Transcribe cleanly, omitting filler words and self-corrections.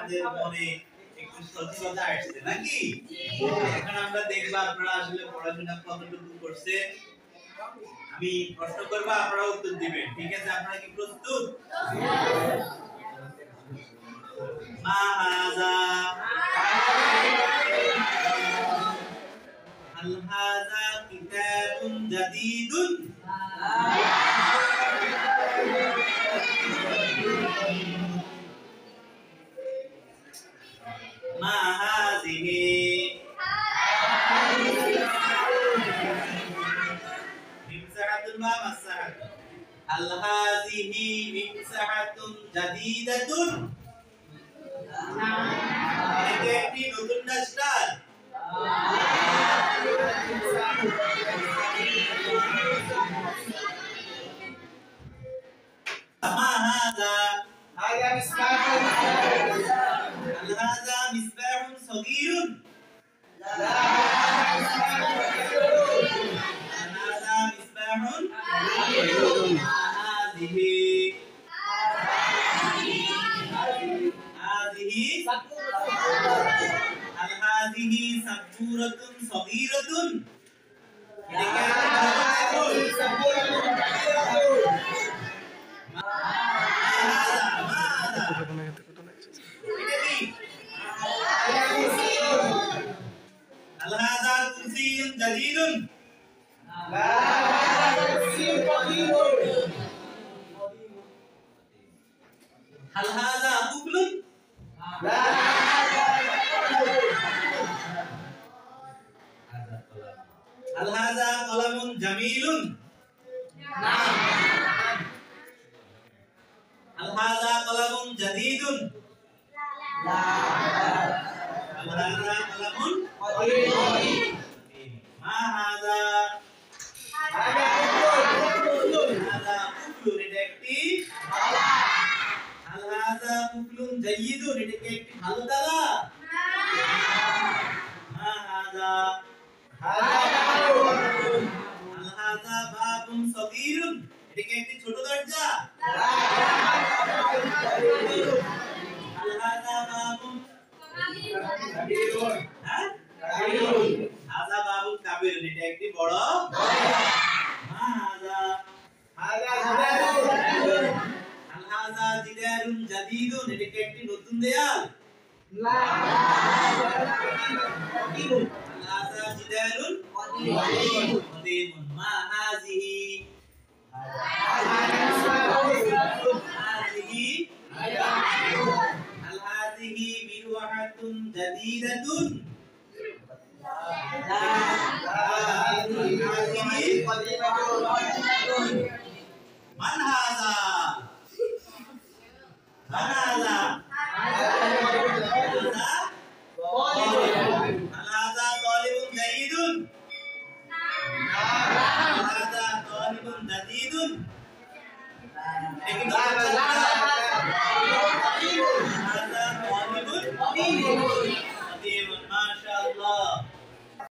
আপনাদের মনে একটু সচেতনতা আসছে নাকি? এখন আমরা দেখব আপনারা আসলে পড়াশোনা কতটুকু করছেন। আমি প্রশ্ন করব, আপনারা উত্তর দিবেন, ঠিক আছে? আপনারা কি প্রস্তুত? মা হাযা হাল হাযা কিতাবুন জাদীদুন মা হাযিহি মিমসাহাতুন মা মাসসাহাত হাল হাযিহি মিমসাহাতুন জাদীদাতুন এটা একটি নতুন ডাস্টার। মা হাযা هذا مصباح هل هذا مصباح صغير لا هذا مصباح كبير هذه هل هذه سبورة صغيرة هل هذا كرسي جديد لا كرسي قديم هل هذا طفل لا هل هذا قلم جميل نعم هل هذا قلم جديد لا هل هذا قلم قديم ما هذا هذا هذا طفل এটা একটি هل هذا طفل جيد এটা কি একটি ভালো তারা ما هذا هل هذا باب صغير এটা কি একটি ছোট দরজা هل هذا باب হ্যাঁ هذا باب كبير এটা একটি বড় ما هذا هل هذا جدار جديد এটা কি একটি নতুন দেয়াল هل هذا جدار قديم ما هذه هل هذه مروحة جديدة من هذا من هذا هل هذا طالب جيد هل هذا طالب جديد लेकिन هذا طالب قديم ما شاء الله